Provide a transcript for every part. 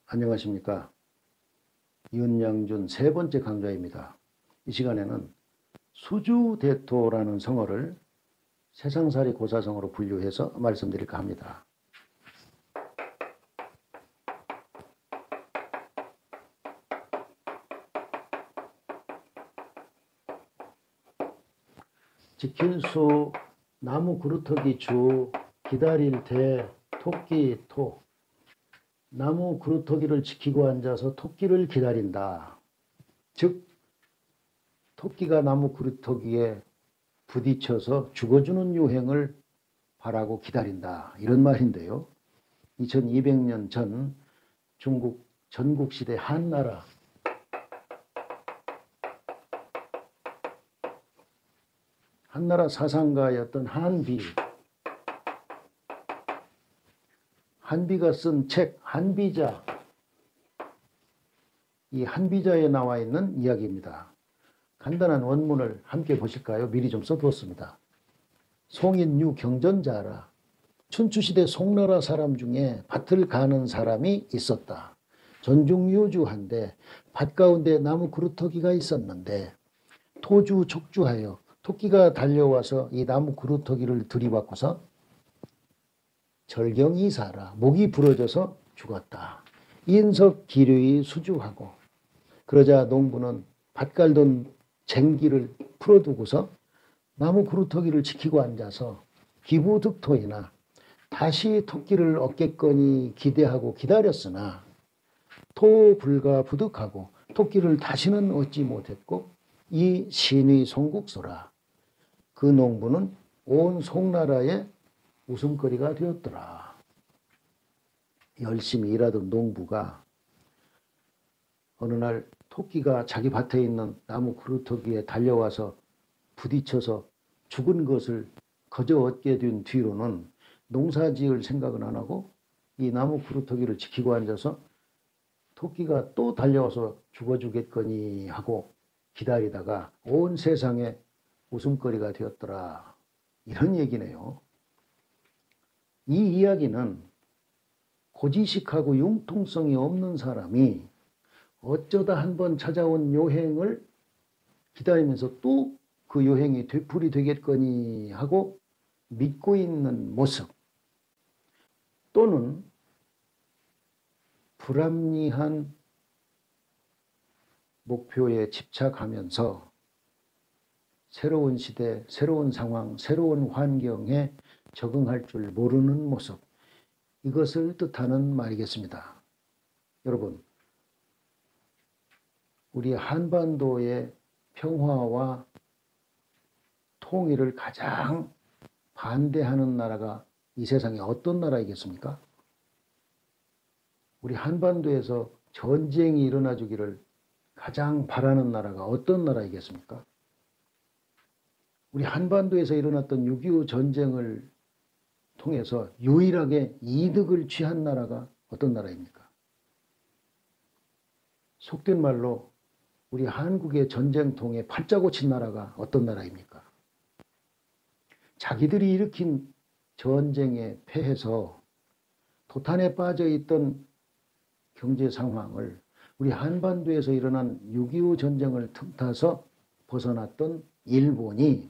안녕하십니까. 윤양준 세 번째 강좌입니다. 이 시간에는 수주대토라는 성어를 세상살이 고사성어로 분류해서 말씀드릴까 합니다. 지킬 수, 나무 그루터기 주, 기다릴 대, 토끼 토. 나무 그루터기를 지키고 앉아서 토끼를 기다린다. 즉 토끼가 나무 그루터기에 부딪혀서 죽어주는 유행을 바라고 기다린다. 이런 말인데요. 2200년 전 중국 전국시대 한나라 사상가였던 한비가 쓴 책 한비자, 이 한비자에 나와 있는 이야기입니다. 간단한 원문을 함께 보실까요? 미리 좀 써두었습니다. 송인유 경전자라. 춘추시대 송나라 사람 중에 밭을 가는 사람이 있었다. 전중유주한데 밭 가운데 나무 그루터기가 있었는데 토주 촉주하여 토끼가 달려와서 이 나무 그루터기를 들이받고서 절경이사라. 목이 부러져서 죽었다. 인석 기류이 수주하고 그러자 농부는 밭 갈던 쟁기를 풀어두고서 나무 그루터기를 지키고 앉아서 기부득토이나 다시 토끼를 얻겠거니 기대하고 기다렸으나 토불가부득하고 토끼를 다시는 얻지 못했고 이 신의 송국소라. 그 농부는 온 송나라의 웃음거리가 되었더라. 열심히 일하던 농부가 어느 날 토끼가 자기 밭에 있는 나무 그루터기에 달려와서 부딪혀서 죽은 것을 거저 얻게 된 뒤로는 농사지을 생각은 안 하고 이 나무 그루터기를 지키고 앉아서 토끼가 또 달려와서 죽어주겠거니 하고 기다리다가 온 세상에 웃음거리가 되었더라. 이런 얘기네요. 이 이야기는 고지식하고 융통성이 없는 사람이 어쩌다 한번 찾아온 요행을 기다리면서 또 그 요행이 되풀이 되겠거니 하고 믿고 있는 모습, 또는 불합리한 목표에 집착하면서 새로운 시대, 새로운 상황, 새로운 환경에 적응할 줄 모르는 모습, 이것을 뜻하는 말이겠습니다. 여러분, 우리 한반도의 평화와 통일을 가장 반대하는 나라가 이 세상에 어떤 나라이겠습니까? 우리 한반도에서 전쟁이 일어나 주기를 가장 바라는 나라가 어떤 나라이겠습니까? 우리 한반도에서 일어났던 6.25 전쟁을 통해서 유일하게 이득을 취한 나라가 어떤 나라입니까? 속된 말로 우리 한국의 전쟁통에 팔자 고친 나라가 어떤 나라입니까? 자기들이 일으킨 전쟁에 패해서 도탄에 빠져 있던 경제 상황을 우리 한반도에서 일어난 6.25 전쟁을 틈타서 벗어났던 일본이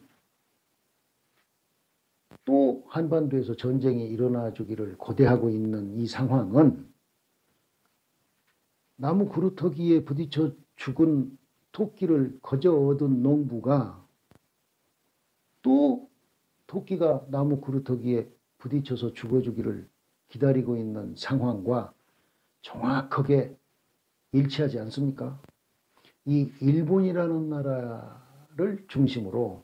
또 한반도에서 전쟁이 일어나 주기를 고대하고 있는 이 상황은 나무 그루터기에 부딪혀 죽은 토끼를 거저 얻은 농부가 또 토끼가 나무 그루터기에 부딪혀서 죽어주기를 기다리고 있는 상황과 정확하게 일치하지 않습니까? 이 일본이라는 나라를 중심으로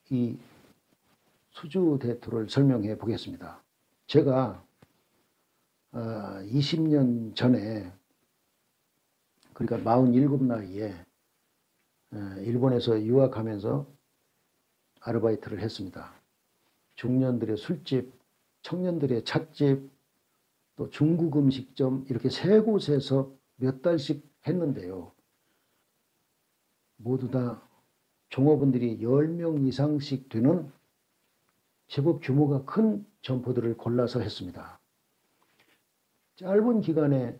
이 수주대토를 설명해 보겠습니다. 제가 20년 전에, 그러니까 47 나이에 일본에서 유학하면서 아르바이트를 했습니다. 중년들의 술집, 청년들의 찻집, 또 중국 음식점, 이렇게 세 곳에서 몇 달씩 했는데요. 모두 다 종업원들이 10명 이상씩 되는 제법 규모가 큰 점포들을 골라서 했습니다. 짧은 기간에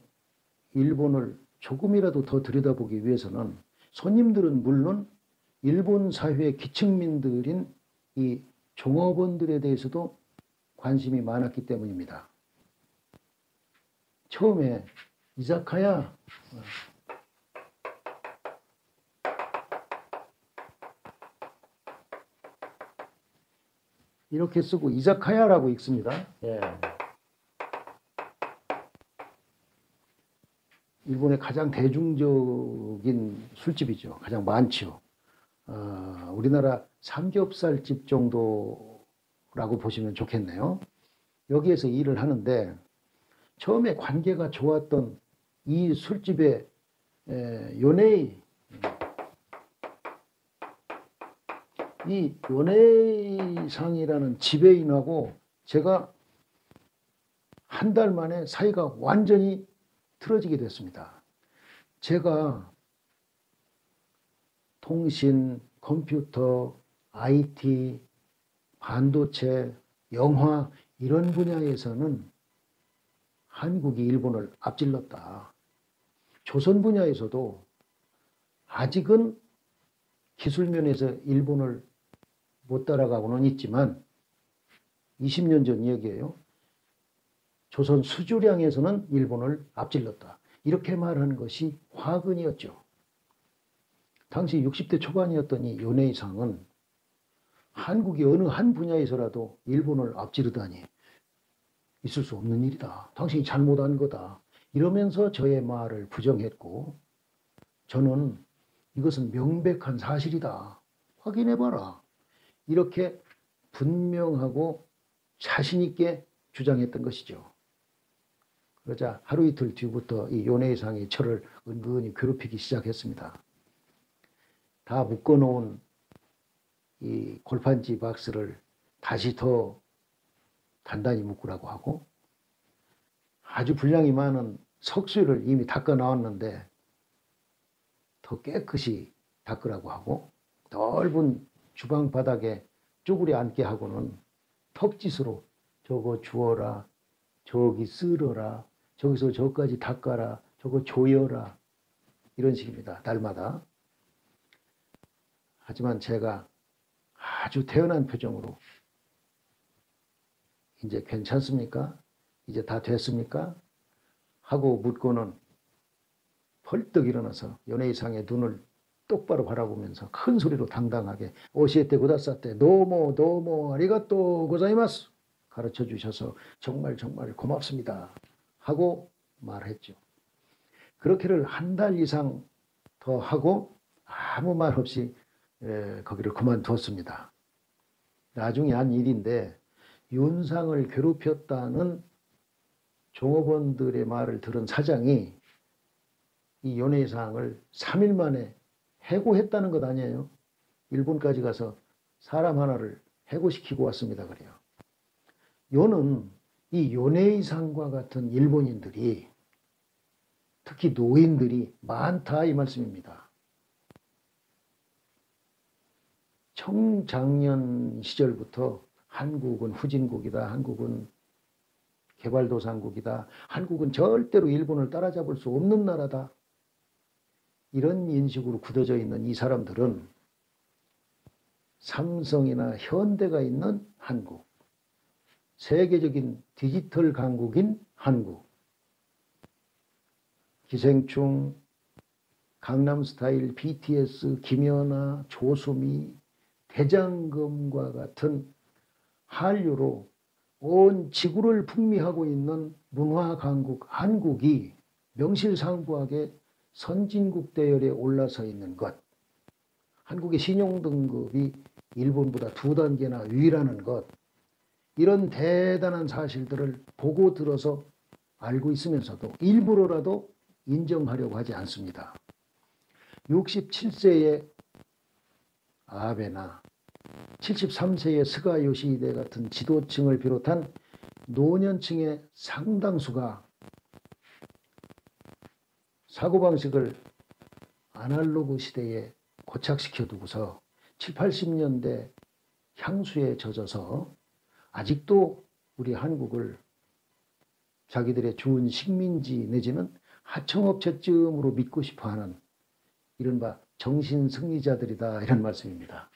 일본을 조금이라도 더 들여다보기 위해서는 손님들은 물론 일본 사회의 기층민들인 이 종업원들에 대해서도 관심이 많았기 때문입니다. 처음에 이자카야 이렇게 쓰고 이자카야라고 읽습니다. 예. 일본의 가장 대중적인 술집이죠. 가장 많죠. 우리나라 삼겹살집 정도라고 보시면 좋겠네요. 여기에서 일을 하는데 처음에 관계가 좋았던 이 술집의 요네이, 이 요네이상이라는 지배인하고 제가 한 달 만에 사이가 완전히 틀어지게 됐습니다. 제가 통신, 컴퓨터, IT, 반도체, 영화 이런 분야에서는 한국이 일본을 앞질렀다. 조선 분야에서도 아직은 기술면에서 일본을 못 따라가고는 있지만 20년 전 이야기예요. 조선 수주량에서는 일본을 앞질렀다. 이렇게 말하는 것이 화근이었죠. 당시 60대 초반이었던 이 요네이상은 한국이 어느 한 분야에서라도 일본을 앞지르다니 있을 수 없는 일이다. 당신이 잘못한 거다. 이러면서 저의 말을 부정했고 저는 이것은 명백한 사실이다. 확인해봐라. 이렇게 분명하고 자신 있게 주장했던 것이죠. 그러자 하루 이틀 뒤부터 이 요네이상이 저를 은근히 괴롭히기 시작했습니다. 다 묶어놓은 이 골판지 박스를 다시 더 단단히 묶으라고 하고 아주 분량이 많은 석쇠를 이미 닦아 나왔는데 더 깨끗이 닦으라고 하고 넓은 주방 바닥에 쭈그려 앉게 하고는 턱짓으로 저거 주워라, 저기 쓸어라, 저기서 저까지 닦아라, 저거 조여라 이런 식입니다. 날마다. 하지만 제가 아주 태연한 표정으로 이제 괜찮습니까? 이제 다 됐습니까? 하고 묻고는 벌떡 일어나서 연예의상의 눈을 똑바로 바라보면서 큰 소리로 당당하게 오시에테 고다사테 도모 도모 아리가또 고자이마스 가르쳐 주셔서 정말 정말 고맙습니다 하고 말했죠. 그렇게를 한 달 이상 더 하고 아무 말 없이 거기를 그만두었습니다. 나중에 한 일인데 윤상을 괴롭혔다는 종업원들의 말을 들은 사장이 이 연예상을 3일 만에 해고했다는 것 아니에요. 일본까지 가서 사람 하나를 해고시키고 왔습니다. 그래요. 요는 이 요네이상과 같은 일본인들이 특히 노인들이 많다 이 말씀입니다. 청장년 시절부터 한국은 후진국이다. 한국은 개발도상국이다. 한국은 절대로 일본을 따라잡을 수 없는 나라다. 이런 인식으로 굳어져 있는 이 사람들은 삼성이나 현대가 있는 한국, 세계적인 디지털 강국인 한국, 기생충, 강남스타일, BTS, 김연아, 조수미, 대장금과 같은 한류로 온 지구를 풍미하고 있는 문화 강국 한국이 명실상부하게 선진국 대열에 올라서 있는 것, 한국의 신용등급이 일본보다 2단계나 위라는 것, 이런 대단한 사실들을 보고 들어서 알고 있으면서도 일부러라도 인정하려고 하지 않습니다. 67세의 아베나 73세의 스가 요시히데 같은 지도층을 비롯한 노년층의 상당수가 사고방식을 아날로그 시대에 고착시켜 두고서 7, 80년대 향수에 젖어서 아직도 우리 한국을 자기들의 주은 식민지 내지는 하청업체쯤으로 믿고 싶어하는 이른바 정신승리자들이다, 이런 말씀입니다.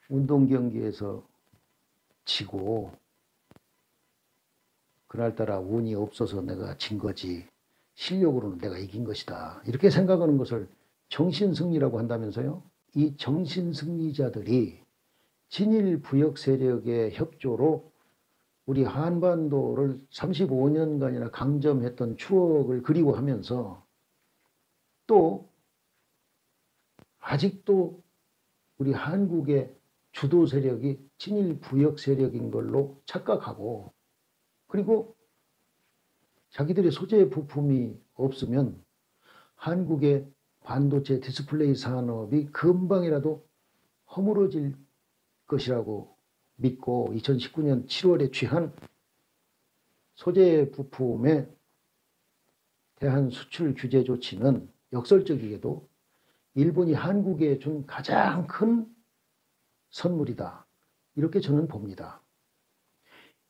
운동 경기에서 지고 그날따라 운이 없어서 내가 진 거지 실력으로는 내가 이긴 것이다, 이렇게 생각하는 것을 정신승리라고 한다면서요. 이 정신승리자들이 진일 부역 세력의 협조로 우리 한반도를 35년간이나 강점했던 추억을 그리워하면서 또 아직도 우리 한국의 주도 세력이 친일 부역 세력인 걸로 착각하고, 그리고 자기들의 소재 부품이 없으면 한국의 반도체 디스플레이 산업이 금방이라도 허물어질 것이라고 믿고 2019년 7월에 취한 소재 부품에 대한 수출 규제 조치는 역설적이게도 일본이 한국에 준 가장 큰 선물이다, 이렇게 저는 봅니다.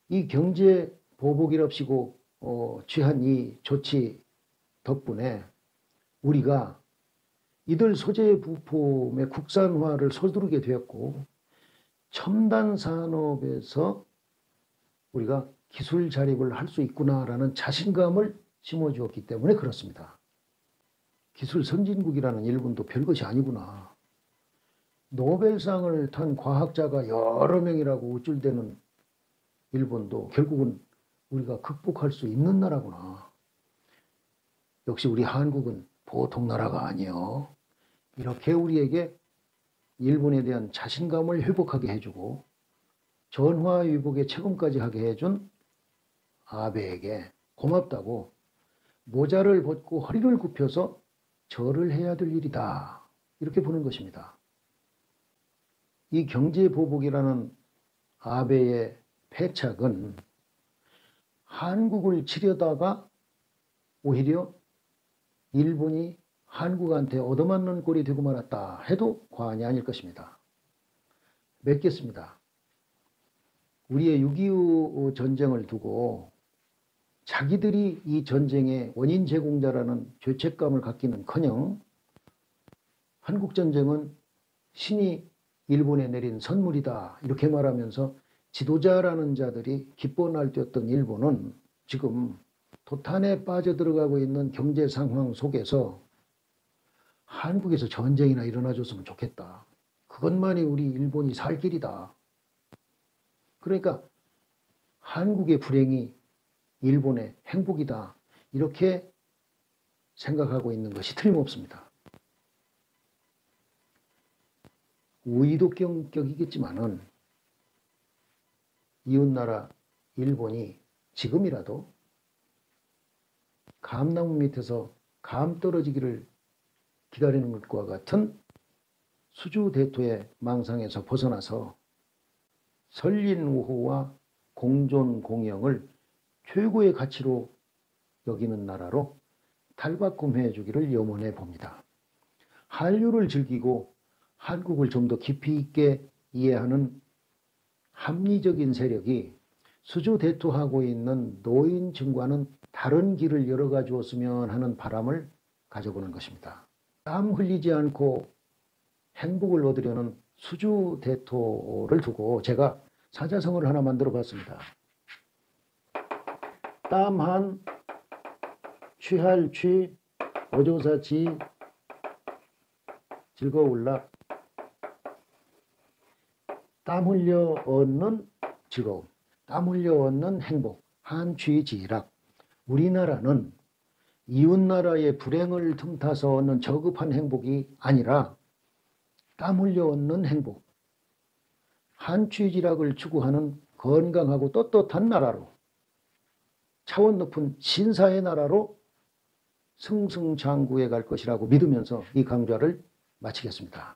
이 경제 보복이랍시고 취한 이 조치 덕분에 우리가 이들 소재 부품의 국산화를 서두르게 되었고, 첨단 산업에서 우리가 기술 자립을 할 수 있구나라는 자신감을 심어주었기 때문에 그렇습니다. 기술 선진국이라는 일본도 별것이 아니구나. 노벨상을 탄 과학자가 여러 명이라고 우쭐대는 일본도 결국은 우리가 극복할 수 있는 나라구나. 역시 우리 한국은 보통 나라가 아니요. 이렇게 우리에게 일본에 대한 자신감을 회복하게 해주고 전화위복의 체험까지 하게 해준 아베에게 고맙다고 모자를 벗고 허리를 굽혀서 절을 해야 될 일이다, 이렇게 보는 것입니다. 이 경제보복이라는 아베의 패착은 한국을 치려다가 오히려 일본이 한국한테 얻어맞는 꼴이 되고 말았다 해도 과언이 아닐 것입니다. 맺겠습니다. 우리의 6.25 전쟁을 두고 자기들이 이 전쟁의 원인 제공자라는 죄책감을 갖기는커녕 한국전쟁은 신이 일본에 내린 선물이다, 이렇게 말하면서 지도자라는 자들이 기뻐 날뛰었던 일본은 지금 도탄에 빠져들어가고 있는 경제 상황 속에서 한국에서 전쟁이나 일어나줬으면 좋겠다, 그것만이 우리 일본이 살 길이다. 그러니까 한국의 불행이 일본의 행복이다, 이렇게 생각하고 있는 것이 틀림없습니다. 우이도격이겠지만은 이웃나라 일본이 지금이라도 감나무 밑에서 감 떨어지기를 기다리는 것과 같은 수주대토의 망상에서 벗어나서 설린우호와 공존공영을 최고의 가치로 여기는 나라로 탈바꿈해 주기를 염원해 봅니다. 한류를 즐기고 한국을 좀 더 깊이 있게 이해하는 합리적인 세력이 수주대토하고 있는 노인층과는 다른 길을 열어가 주었으면 하는 바람을 가져보는 것입니다. 땀 흘리지 않고 행복을 얻으려는 수주대토를 두고 제가 사자성어를 하나 만들어 봤습니다. 땀한, 취할 취, 어조사지, 즐거울라. 땀 흘려 얻는 즐거움, 땀 흘려 얻는 행복, 한취지락. 우리나라는 이웃나라의 불행을 틈타서 얻는 저급한 행복이 아니라 땀 흘려 얻는 행복, 한취지락을 추구하는 건강하고 떳떳한 나라로, 차원 높은 신사의 나라로 승승장구해 갈 것이라고 믿으면서 이 강좌를 마치겠습니다.